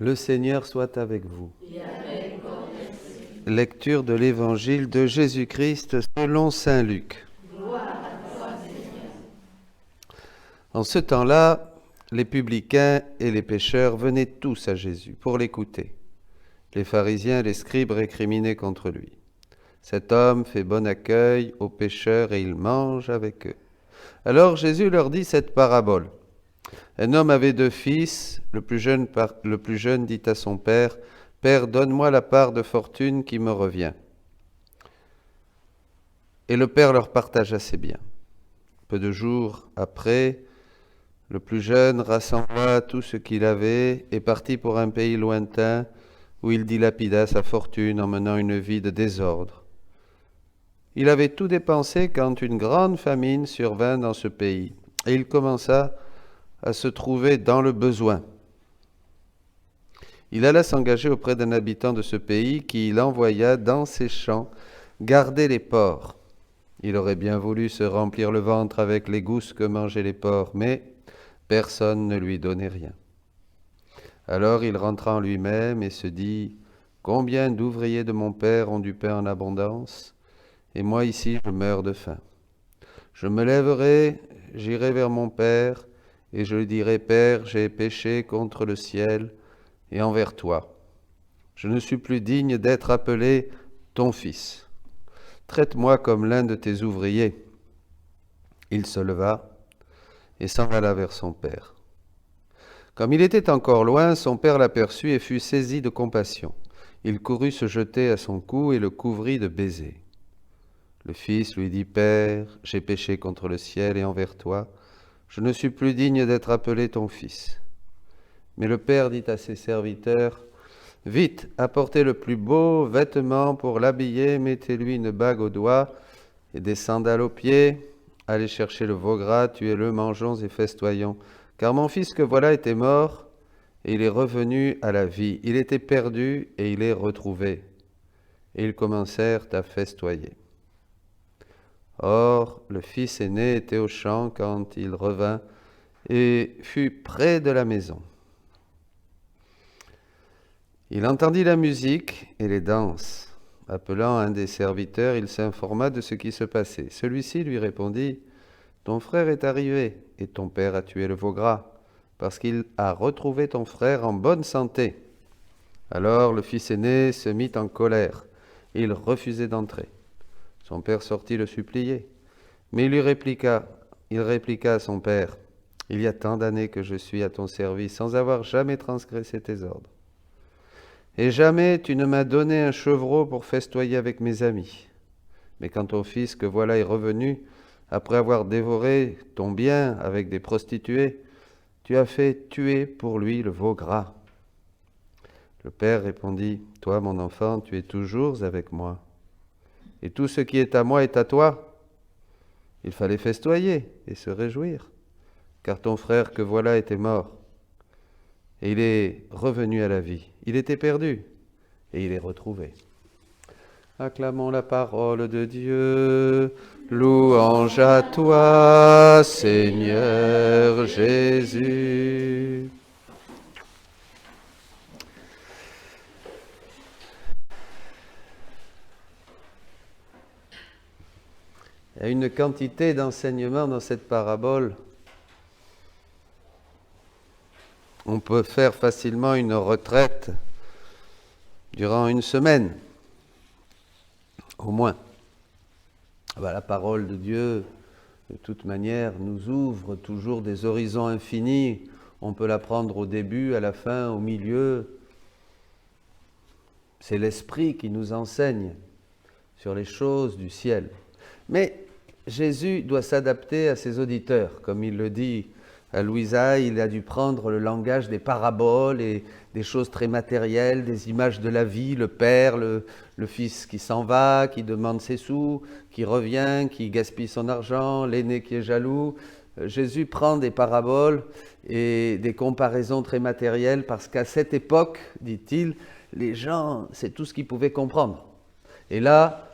Le Seigneur soit avec vous. Et avec ton esprit. Lecture de l'Évangile de Jésus-Christ selon saint Luc. Gloire à toi, Seigneur. En ce temps-là, les publicains et les pécheurs venaient tous à Jésus pour l'écouter. Les pharisiens et les scribes récriminaient contre lui. Cet homme fait bon accueil aux pécheurs et il mange avec eux. Alors Jésus leur dit cette parabole. Un homme avait 2 fils. Le plus jeune dit à son père, « Père, donne-moi la part de fortune qui me revient. » Et le père leur partagea ses biens. Peu de jours après, le plus jeune rassembla tout ce qu'il avait et partit pour un pays lointain où il dilapida sa fortune en menant une vie de désordre. Il avait tout dépensé quand une grande famine survint dans ce pays et il commença à se trouver dans le besoin. Il alla s'engager auprès d'un habitant de ce pays qui l'envoya dans ses champs garder les porcs. Il aurait bien voulu se remplir le ventre avec les gousses que mangeaient les porcs, mais personne ne lui donnait rien. Alors il rentra en lui-même et se dit, « Combien d'ouvriers de mon père ont du pain en abondance, et moi ici je meurs de faim. Je me lèverai, j'irai vers mon père, et je lui dirai, Père, j'ai péché contre le ciel et envers toi. Je ne suis plus digne d'être appelé ton fils. Traite-moi comme l'un de tes ouvriers. » Il se leva et s'en alla vers son père. Comme il était encore loin, son père l'aperçut et fut saisi de compassion. Il courut se jeter à son cou et le couvrit de baisers. Le fils lui dit, « Père, j'ai péché contre le ciel et envers toi. Je ne suis plus digne d'être appelé ton fils. » Mais le père dit à ses serviteurs, « Vite, apportez le plus beau vêtement pour l'habiller, mettez-lui une bague au doigt et des sandales aux pieds. Allez chercher le veau gras, tuez-le, mangeons et festoyons. Car mon fils que voilà était mort, et il est revenu à la vie. Il était perdu, et il est retrouvé. » Et ils commencèrent à festoyer. Or, le fils aîné était au champ quand il revint et fut près de la maison. Il entendit la musique et les danses. Appelant un des serviteurs, il s'informa de ce qui se passait. Celui-ci lui répondit, « Ton frère est arrivé, et ton père a tué le veau gras, parce qu'il a retrouvé ton frère en bonne santé. » Alors le fils aîné se mit en colère, et il refusait d'entrer. Son père sortit le supplier, mais il répliqua à son père, « Il y a tant d'années que je suis à ton service, sans avoir jamais transgressé tes ordres. Et jamais tu ne m'as donné un chevreau pour festoyer avec mes amis. Mais quand ton fils que voilà est revenu, après avoir dévoré ton bien avec des prostituées, tu as fait tuer pour lui le veau gras. » Le père répondit, « Toi, mon enfant, tu es toujours avec moi, et tout ce qui est à moi est à toi. Il fallait festoyer et se réjouir, car ton frère que voilà était mort, et il est revenu à la vie. Il était perdu, et il est retrouvé. » Acclamons la parole de Dieu. Louange à toi, Seigneur Jésus. Il y a une quantité d'enseignements dans cette parabole. On peut faire facilement une retraite durant une semaine, au moins. La parole de Dieu, de toute manière, nous ouvre toujours des horizons infinis. On peut la prendre au début, à la fin, au milieu. C'est l'Esprit qui nous enseigne sur les choses du ciel. Mais Jésus doit s'adapter à ses auditeurs. Comme il le dit à Louisa, il a dû prendre le langage des paraboles et des choses très matérielles, des images de la vie, le père, le fils qui s'en va, qui demande ses sous, qui revient, qui gaspille son argent, l'aîné qui est jaloux. Jésus prend des paraboles et des comparaisons très matérielles parce qu'à cette époque, dit-il, les gens, c'est tout ce qu'ils pouvaient comprendre. Et là,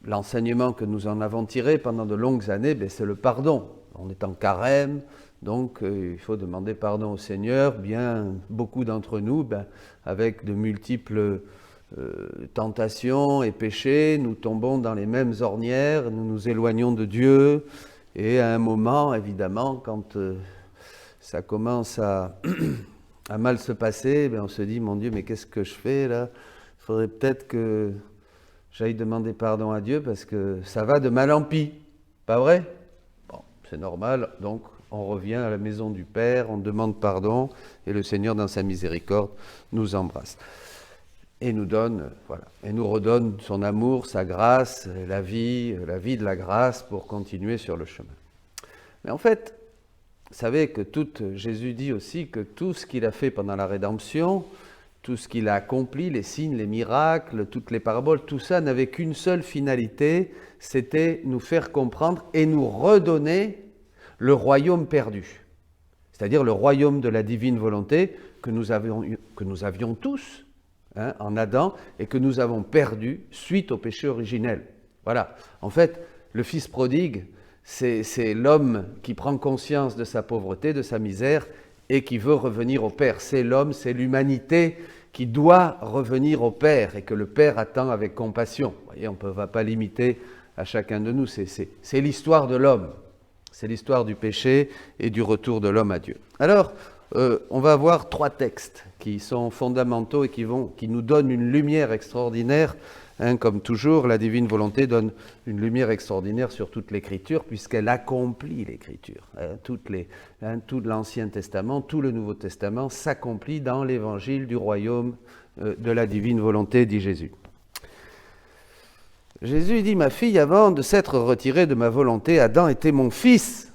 l'enseignement que nous en avons tiré pendant de longues années, c'est le pardon. On est en carême, Donc il faut demander pardon au Seigneur. Bien beaucoup d'entre nous, avec de multiples tentations et péchés, nous tombons dans les mêmes ornières, nous nous éloignons de Dieu, et à un moment, évidemment, quand ça commence à mal se passer, on se dit, mon Dieu, mais qu'est-ce que je fais là? Il faudrait peut-être que j'aille demander pardon à Dieu parce que ça va de mal en pis, pas vrai? Bon, c'est normal, donc on revient à la maison du Père, on demande pardon, et le Seigneur, dans sa miséricorde, nous embrasse. Et nous donne, et nous redonne son amour, sa grâce, la vie de la grâce pour continuer sur le chemin. Mais en fait, vous savez que Jésus dit aussi que tout ce qu'il a fait pendant la rédemption, tout ce qu'il a accompli, les signes, les miracles, toutes les paraboles, tout ça n'avait qu'une seule finalité, c'était nous faire comprendre et nous redonner le royaume perdu. C'est-à-dire le royaume de la divine volonté que nous avions tous, en Adam, et que nous avons perdu suite au péché originel. Voilà. En fait, le fils prodigue, c'est l'homme qui prend conscience de sa pauvreté, de sa misère, et qui veut revenir au Père. C'est l'homme, c'est l'humanité qui doit revenir au Père, et que le Père attend avec compassion. Vous voyez, on ne va pas l'imiter à chacun de nous. C'est l'histoire de l'homme. C'est l'histoire du péché et du retour de l'homme à Dieu. Alors, on va avoir 3 textes qui sont fondamentaux et qui nous donnent une lumière extraordinaire. Comme toujours, la divine volonté donne une lumière extraordinaire sur toute l'Écriture puisqu'elle accomplit l'Écriture. Tout l'Ancien Testament, tout le Nouveau Testament s'accomplit dans l'Évangile du royaume de la divine volonté, dit Jésus. Jésus dit, ma fille, avant de s'être retiré de ma volonté, Adam était mon fils.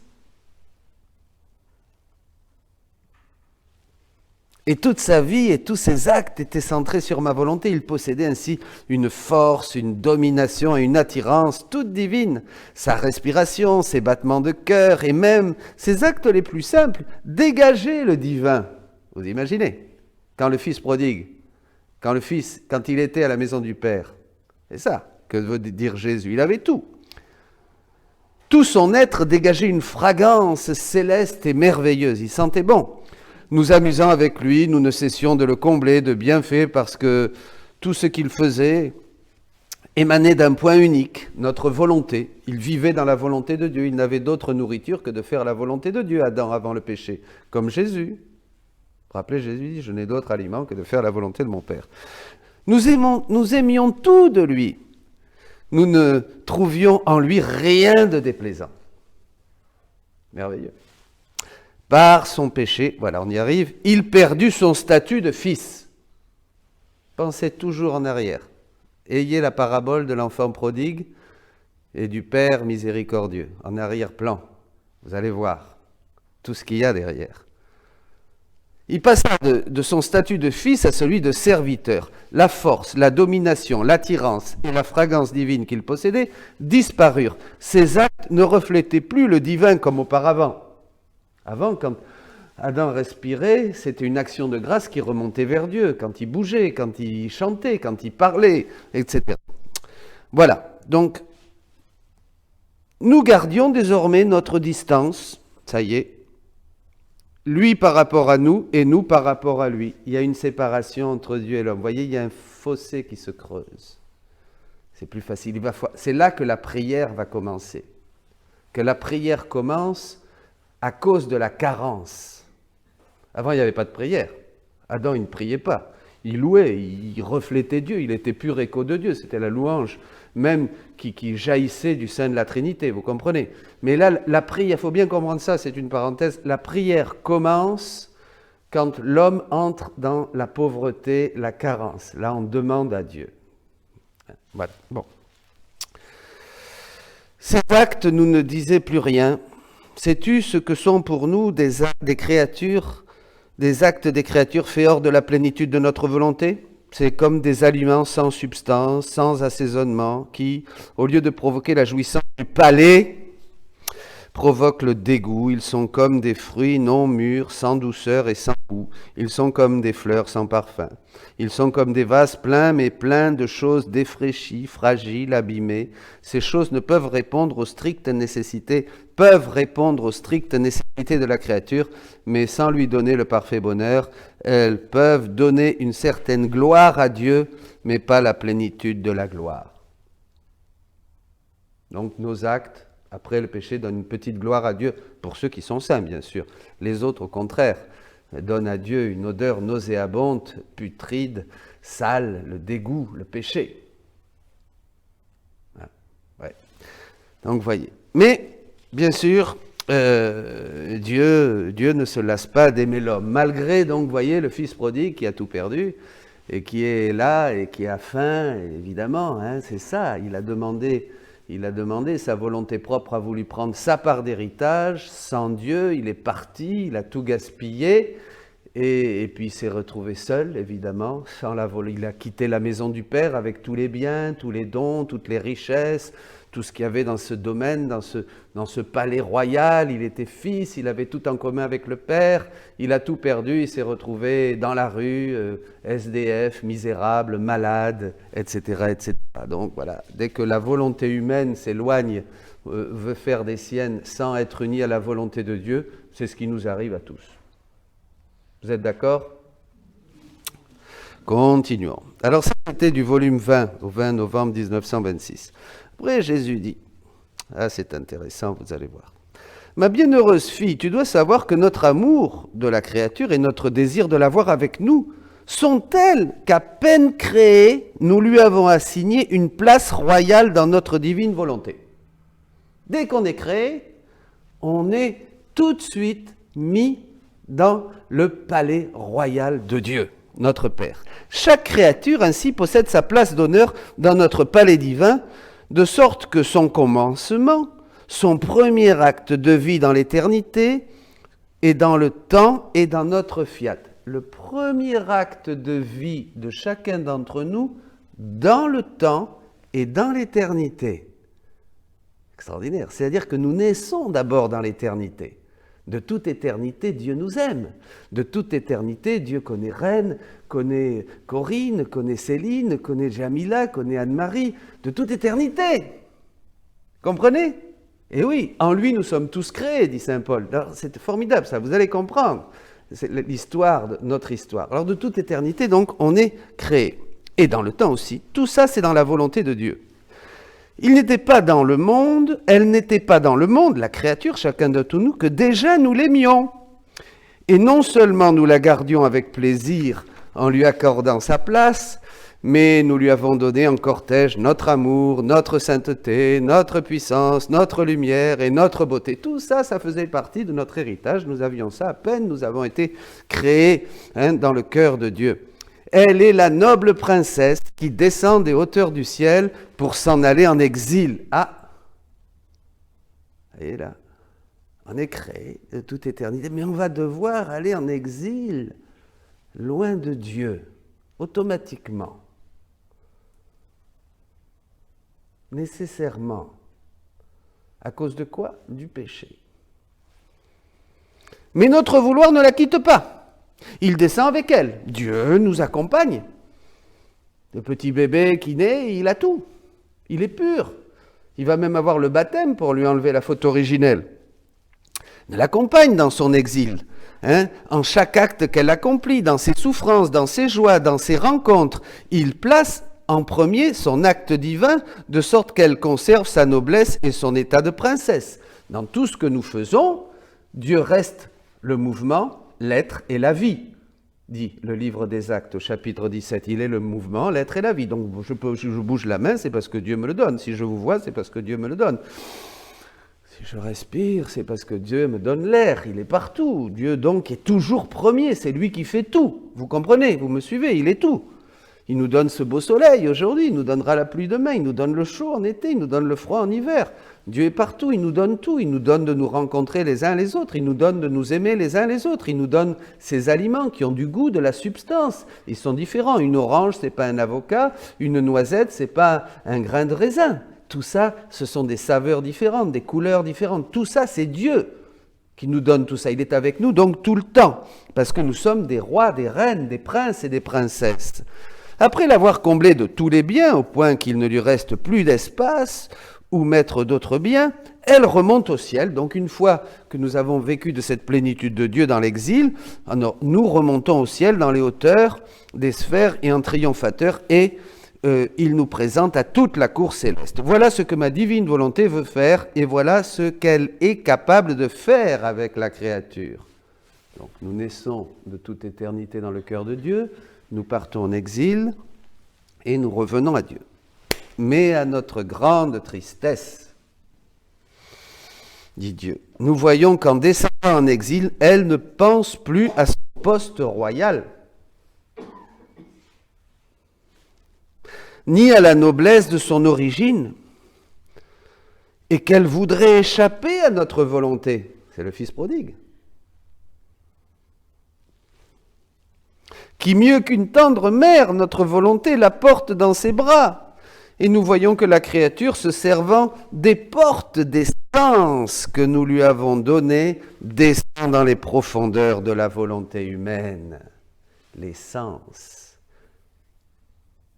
Et toute sa vie et tous ses actes étaient centrés sur ma volonté. Il possédait ainsi une force, une domination et une attirance toute divine. Sa respiration, ses battements de cœur et même ses actes les plus simples dégageaient le divin. Vous imaginez? Quand le fils prodigue, quand il était à la maison du Père, c'est ça que veut dire Jésus. Il avait tout. Tout son être dégageait une fragrance céleste et merveilleuse. Il sentait bon. Nous amusant avec lui, nous ne cessions de le combler de bienfaits parce que tout ce qu'il faisait émanait d'un point unique, notre volonté. Il vivait dans la volonté de Dieu. Il n'avait d'autre nourriture que de faire la volonté de Dieu, Adam, avant le péché, comme Jésus. Vous vous rappelez, Jésus dit, je n'ai d'autre aliment que de faire la volonté de mon Père. Nous aimions tout de lui. Nous ne trouvions en lui rien de déplaisant. Merveilleux. Par son péché, voilà, on y arrive, il perdut son statut de fils. Pensez toujours en arrière. Ayez la parabole de l'enfant prodigue et du Père miséricordieux, en arrière-plan. Vous allez voir tout ce qu'il y a derrière. Il passa de son statut de fils à celui de serviteur. La force, la domination, l'attirance et la fragrance divine qu'il possédait disparurent. Ses actes ne reflétaient plus le divin comme auparavant. Avant, quand Adam respirait, c'était une action de grâce qui remontait vers Dieu, quand il bougeait, quand il chantait, quand il parlait, etc. Voilà, donc, nous gardions désormais notre distance, ça y est, lui par rapport à nous et nous par rapport à lui. Il y a une séparation entre Dieu et l'homme. Vous voyez, il y a un fossé qui se creuse. C'est plus facile. C'est là que la prière va commencer. Que la prière commence à cause de la carence. Avant, il n'y avait pas de prière. Adam, il ne priait pas. Il louait, il reflétait Dieu, il était pur écho de Dieu. C'était la louange même qui jaillissait du sein de la Trinité, vous comprenez? Mais là, la prière, il faut bien comprendre ça, c'est une parenthèse, la prière commence quand l'homme entre dans la pauvreté, la carence. Là, on demande à Dieu. Voilà, bon. Ces actes nous ne disaient plus rien. Sais-tu ce que sont pour nous des actes des créatures faits hors de la plénitude de notre volonté? C'est comme des aliments sans substance, sans assaisonnement, qui, au lieu de provoquer la jouissance du palais, provoquent le dégoût. Ils sont comme des fruits non mûrs, sans douceur et sans goût. Ils sont comme des fleurs sans parfum. Ils sont comme des vases pleins, mais pleins de choses défraîchies, fragiles, abîmées. Ces choses ne peuvent répondre aux strictes nécessités, de la créature, mais sans lui donner le parfait bonheur. Elles peuvent donner une certaine gloire à Dieu, mais pas la plénitude de la gloire. Donc nos actes, après le péché, donnent une petite gloire à Dieu, pour ceux qui sont saints, bien sûr. Les autres, au contraire, donnent à Dieu une odeur nauséabonde, putride, sale, le dégoût, le péché. Ouais. Donc, voyez. Mais, bien sûr, Dieu ne se lasse pas d'aimer l'homme. Malgré, donc, voyez, le fils prodigue qui a tout perdu, et qui est là, et qui a faim, évidemment, hein, c'est ça. Il a demandé, sa volonté propre a voulu prendre sa part d'héritage. Sans Dieu, il est parti, il a tout gaspillé, et puis il s'est retrouvé seul, évidemment. Il a quitté la maison du Père avec tous les biens, tous les dons, toutes les richesses, tout ce qu'il y avait dans ce domaine, dans ce palais royal. Il était fils, il avait tout en commun avec le Père, il a tout perdu, il s'est retrouvé dans la rue, SDF, misérable, malade, etc., etc. Donc voilà, dès que la volonté humaine s'éloigne, veut faire des siennes sans être unie à la volonté de Dieu, c'est ce qui nous arrive à tous. Vous êtes d'accord ? Continuons. Alors ça, c'était du volume 20, au 20 novembre 1926. Après, Jésus dit, c'est intéressant, vous allez voir. Ma bienheureuse fille, tu dois savoir que notre amour de la créature et notre désir de l'avoir avec nous sont tels qu'à peine créés, nous lui avons assigné une place royale dans notre divine volonté. Dès qu'on est créé, on est tout de suite mis dans le palais royal de Dieu, notre Père. Chaque créature ainsi possède sa place d'honneur dans notre palais divin, de sorte que son commencement, son premier acte de vie dans l'éternité, est dans le temps et dans notre fiat. Le premier acte de vie de chacun d'entre nous, dans le temps et dans l'éternité. Extraordinaire. C'est-à-dire que nous naissons d'abord dans l'éternité. De toute éternité, Dieu nous aime. De toute éternité, Dieu connaît Reine, connaît Corinne, connaît Céline, connaît Jamila, connaît Anne-Marie. De toute éternité. Comprenez ? Et oui, en lui, nous sommes tous créés, dit saint Paul. Alors, c'est formidable, ça, vous allez comprendre. C'est l'histoire, notre histoire. Alors, de toute éternité, donc, on est créé. Et dans le temps aussi. Tout ça, c'est dans la volonté de Dieu. Il n'était pas dans le monde, elle n'était pas dans le monde, la créature, chacun d'entre nous, que déjà nous l'aimions. Et non seulement nous la gardions avec plaisir en lui accordant sa place, mais nous lui avons donné en cortège notre amour, notre sainteté, notre puissance, notre lumière et notre beauté. Tout ça, ça faisait partie de notre héritage. Nous avions ça à peine, nous avons été créés dans le cœur de Dieu. Elle est la noble princesse qui descend des hauteurs du ciel pour s'en aller en exil. Ah, elle est là. On est créé de toute éternité, mais on va devoir aller en exil, loin de Dieu, automatiquement, nécessairement. À cause de quoi ? Du péché. Mais notre vouloir ne la quitte pas. Il descend avec elle. Dieu nous accompagne. Le petit bébé qui naît, il a tout. Il est pur. Il va même avoir le baptême pour lui enlever la faute originelle. Elle l'accompagne dans son exil, en chaque acte qu'elle accomplit, dans ses souffrances, dans ses joies, dans ses rencontres. Il place en premier son acte divin, de sorte qu'elle conserve sa noblesse et son état de princesse. Dans tout ce que nous faisons, Dieu reste le mouvement, l'être et la vie, dit le livre des Actes au chapitre 17. Il est le mouvement, l'être et la vie. Donc je bouge la main, c'est parce que Dieu me le donne. Si je vous vois, c'est parce que Dieu me le donne. Si je respire, c'est parce que Dieu me donne l'air. Il est partout. Dieu donc est toujours premier. C'est lui qui fait tout. Vous comprenez ? Vous me suivez ? Il est tout. Il nous donne ce beau soleil aujourd'hui, il nous donnera la pluie demain, il nous donne le chaud en été, il nous donne le froid en hiver. Dieu est partout, il nous donne tout, il nous donne de nous rencontrer les uns les autres, il nous donne de nous aimer les uns les autres, il nous donne ces aliments qui ont du goût, de la substance. Ils sont différents. Une orange, c'est pas un avocat, une noisette, c'est pas un grain de raisin. tout ça, ce sont des saveurs différentes, des couleurs différentes. Tout ça, c'est Dieu qui nous donne tout ça. Il est avec nous donc tout le temps, parce que nous sommes des rois, des reines, des princes et des princesses. Après l'avoir comblé de tous les biens, au point qu'il ne lui reste plus d'espace où mettre d'autres biens, elle remonte au ciel. Donc une fois que nous avons vécu de cette plénitude de Dieu dans l'exil, nous remontons au ciel dans les hauteurs des sphères et en triomphateur, et il nous présente à toute la cour céleste. Voilà ce que ma divine volonté veut faire, et voilà ce qu'elle est capable de faire avec la créature. Donc nous naissons de toute éternité dans le cœur de Dieu, nous partons en exil et nous revenons à Dieu. Mais à notre grande tristesse, dit Dieu, nous voyons qu'en descendant en exil, elle ne pense plus à son poste royal, ni à la noblesse de son origine, et qu'elle voudrait échapper à notre volonté. C'est le Fils prodigue. Qui mieux qu'une tendre mère, notre volonté la porte dans ses bras. Et nous voyons que la créature, se servant des portes des sens que nous lui avons données, descend dans les profondeurs de la volonté humaine. Les sens.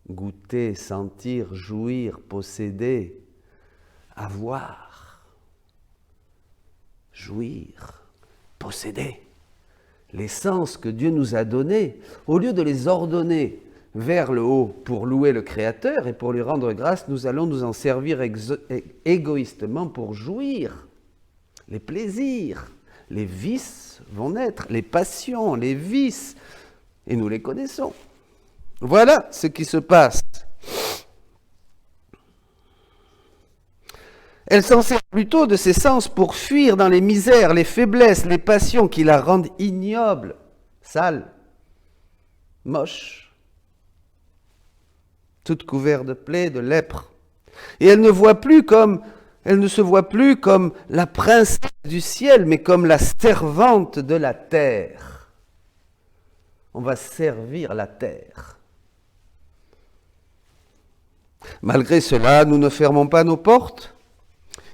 Goûter, sentir, jouir, posséder, avoir. Jouir, posséder. Les sens que Dieu nous a donnés, au lieu de les ordonner vers le haut pour louer le Créateur et pour lui rendre grâce, nous allons nous en servir égoïstement pour jouir. Les plaisirs, les vices vont naître, les passions, les vices, et nous les connaissons. Voilà ce qui se passe. Elle s'en sert plutôt de ses sens pour fuir dans les misères, les faiblesses, les passions qui la rendent ignoble, sale, moche, toute couverte de plaies, de lèpre. Et elle ne se voit plus comme la princesse du ciel, mais comme la servante de la terre. On va servir la terre. Malgré cela, nous ne fermons pas nos portes,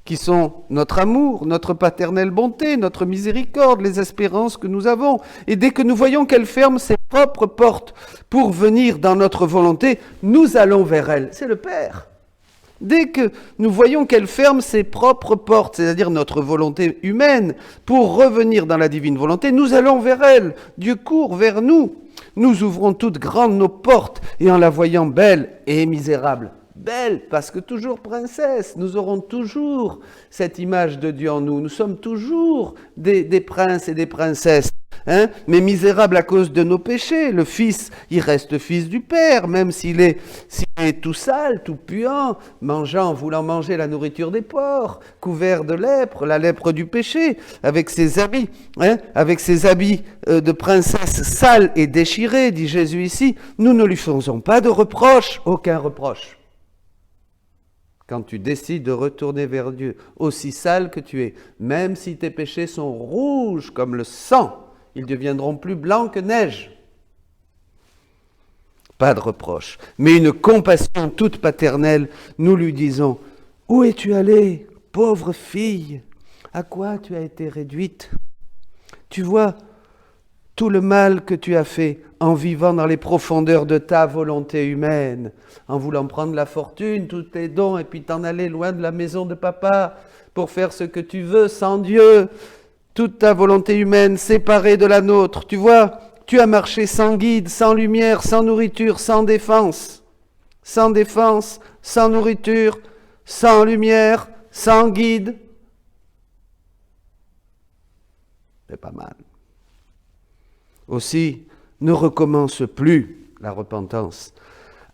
qui sont notre amour, notre paternelle bonté, notre miséricorde, les espérances que nous avons. Et dès que nous voyons qu'elle ferme ses propres portes pour venir dans notre volonté, nous allons vers elle. C'est le Père. Dès que nous voyons qu'elle ferme ses propres portes, c'est-à-dire notre volonté humaine, pour revenir dans la divine volonté, nous allons vers elle. Dieu court vers nous. Nous ouvrons toutes grandes nos portes, et en la voyant belle et misérable, belle, parce que toujours princesse, nous aurons toujours cette image de Dieu en nous. Nous sommes toujours des princes et des princesses, mais misérables à cause de nos péchés. Le Fils, il reste fils du Père, même s'il est tout sale, tout puant, voulant manger la nourriture des porcs, couvert de lèpre, la lèpre du péché, avec ses habits, de princesse sale et déchirée, dit Jésus ici. Nous ne lui faisons pas de reproche, aucun reproche. Quand tu décides de retourner vers Dieu, aussi sale que tu es, même si tes péchés sont rouges comme le sang, ils deviendront plus blancs que neige. Pas de reproche, mais une compassion toute paternelle. Nous lui disons, « Où es-tu allée, pauvre fille? À quoi tu as été réduite? Tu vois tout le mal que tu as fait en vivant dans les profondeurs de ta volonté humaine, en voulant prendre la fortune, tous tes dons, et puis t'en aller loin de la maison de papa pour faire ce que tu veux sans Dieu. Toute ta volonté humaine séparée de la nôtre. Tu vois, tu as marché sans guide, sans lumière, sans nourriture, sans défense. Sans défense, sans nourriture, sans lumière, sans guide. C'est pas mal. Aussi, ne recommence plus la repentance,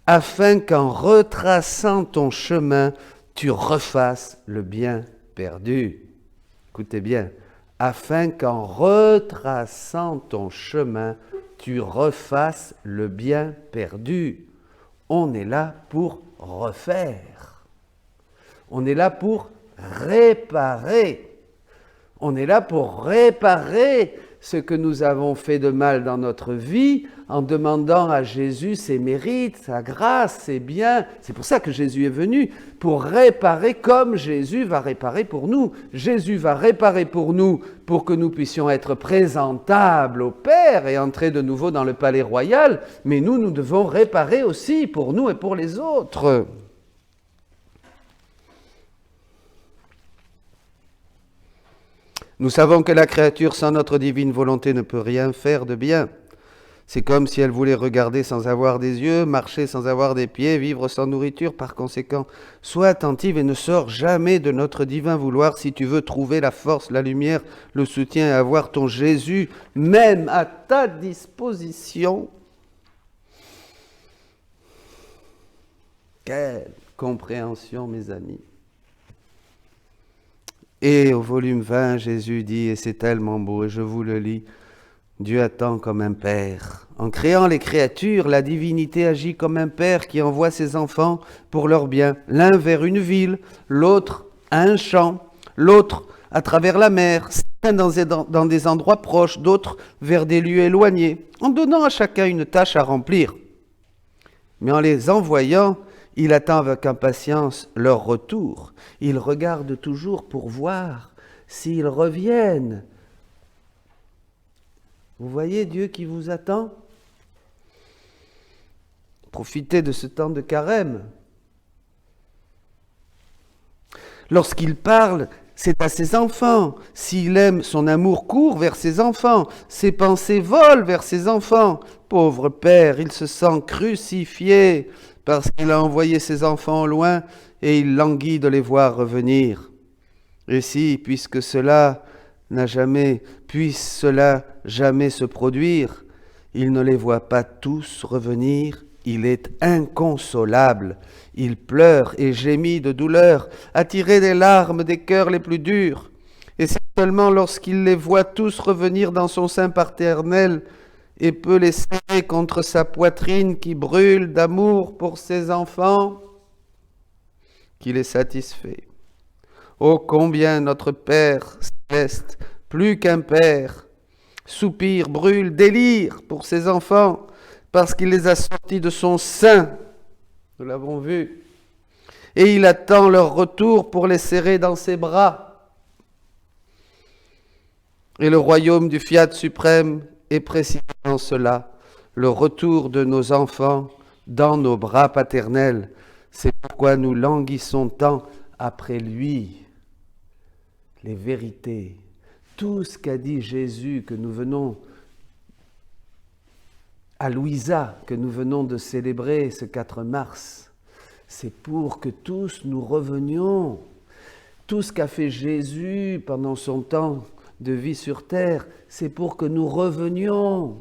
afin qu'en retraçant ton chemin, tu refasses le bien perdu. Écoutez bien, afin qu'en retraçant ton chemin, tu refasses le bien perdu. On est là pour refaire. On est là pour réparer. On est là pour réparer ce que nous avons fait de mal dans notre vie en demandant à Jésus ses mérites, sa grâce, ses biens. C'est pour ça que Jésus est venu, pour réparer comme Jésus va réparer pour nous. Jésus va réparer pour nous, pour que nous puissions être présentables au Père et entrer de nouveau dans le palais royal, mais nous devons réparer aussi pour nous et pour les autres. Nous savons que la créature sans notre divine volonté ne peut rien faire de bien. C'est comme si elle voulait regarder sans avoir des yeux, marcher sans avoir des pieds, vivre sans nourriture. Par conséquent, sois attentive et ne sors jamais de notre divin vouloir si tu veux trouver la force, la lumière, le soutien et avoir ton Jésus même à ta disposition. Quelle compréhension, mes amis! Et au volume 20, Jésus dit, et c'est tellement beau, et je vous le lis, Dieu attend comme un père. En créant les créatures, la divinité agit comme un père qui envoie ses enfants pour leur bien, l'un vers une ville, l'autre à un champ, l'autre à travers la mer, certains dans des endroits proches, d'autres vers des lieux éloignés, en donnant à chacun une tâche à remplir. Mais en les envoyant, il attend avec impatience leur retour. Il regarde toujours pour voir s'ils reviennent. Vous voyez Dieu qui vous attend? Profitez de ce temps de carême. Lorsqu'il parle, c'est à ses enfants. S'il aime, son amour court vers ses enfants. Ses pensées volent vers ses enfants. Pauvre père, il se sent crucifié parce qu'il a envoyé ses enfants au loin et il languit de les voir revenir. Et si, puisse cela jamais se produire, il ne les voit pas tous revenir, il est inconsolable, il pleure et gémit de douleur, à tirer des larmes des cœurs les plus durs. Et c'est seulement lorsqu'il les voit tous revenir dans son sein paternel et peut les serrer contre sa poitrine qui brûle d'amour pour ses enfants, qu'il est satisfait. Oh, combien notre Père céleste, plus qu'un Père, soupire, brûle, délire pour ses enfants, parce qu'il les a sortis de son sein, nous l'avons vu, et il attend leur retour pour les serrer dans ses bras. Et le royaume du Fiat suprême est précisément cela, le retour de nos enfants dans nos bras paternels. C'est pourquoi nous languissons tant après lui. Les vérités, tout ce qu'a dit Jésus que nous venons à Louisa, que nous venons de célébrer ce 4 mars, c'est pour que tous nous revenions. Tout ce qu'a fait Jésus pendant son temps de vie sur terre, c'est pour que nous revenions.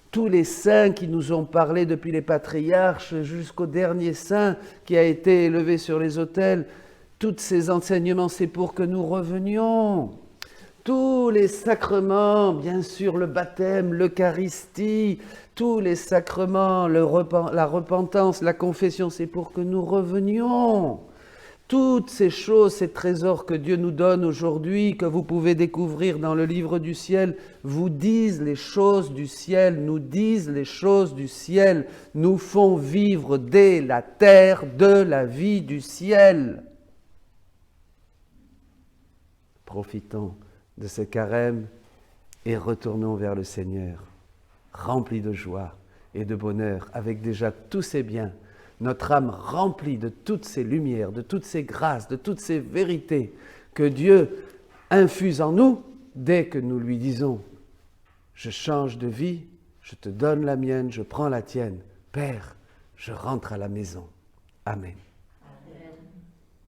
Tous les saints qui nous ont parlé depuis les patriarches jusqu'au dernier saint qui a été élevé sur les autels, tous ces enseignements, c'est pour que nous revenions. Tous les sacrements, bien sûr, le baptême, l'Eucharistie, tous les sacrements, la repentance, la confession, c'est pour que nous revenions. Toutes ces choses, ces trésors que Dieu nous donne aujourd'hui, que vous pouvez découvrir dans le livre du ciel, vous disent les choses du ciel, nous disent les choses du ciel, nous font vivre dès la terre de la vie du ciel. Profitons de ce carême et retournons vers le Seigneur, remplis de joie et de bonheur, avec déjà tous ses biens, notre âme remplie de toutes ces lumières, de toutes ces grâces, de toutes ces vérités que Dieu infuse en nous dès que nous lui disons « Je change de vie, je te donne la mienne, je prends la tienne. Père, je rentre à la maison. » Amen.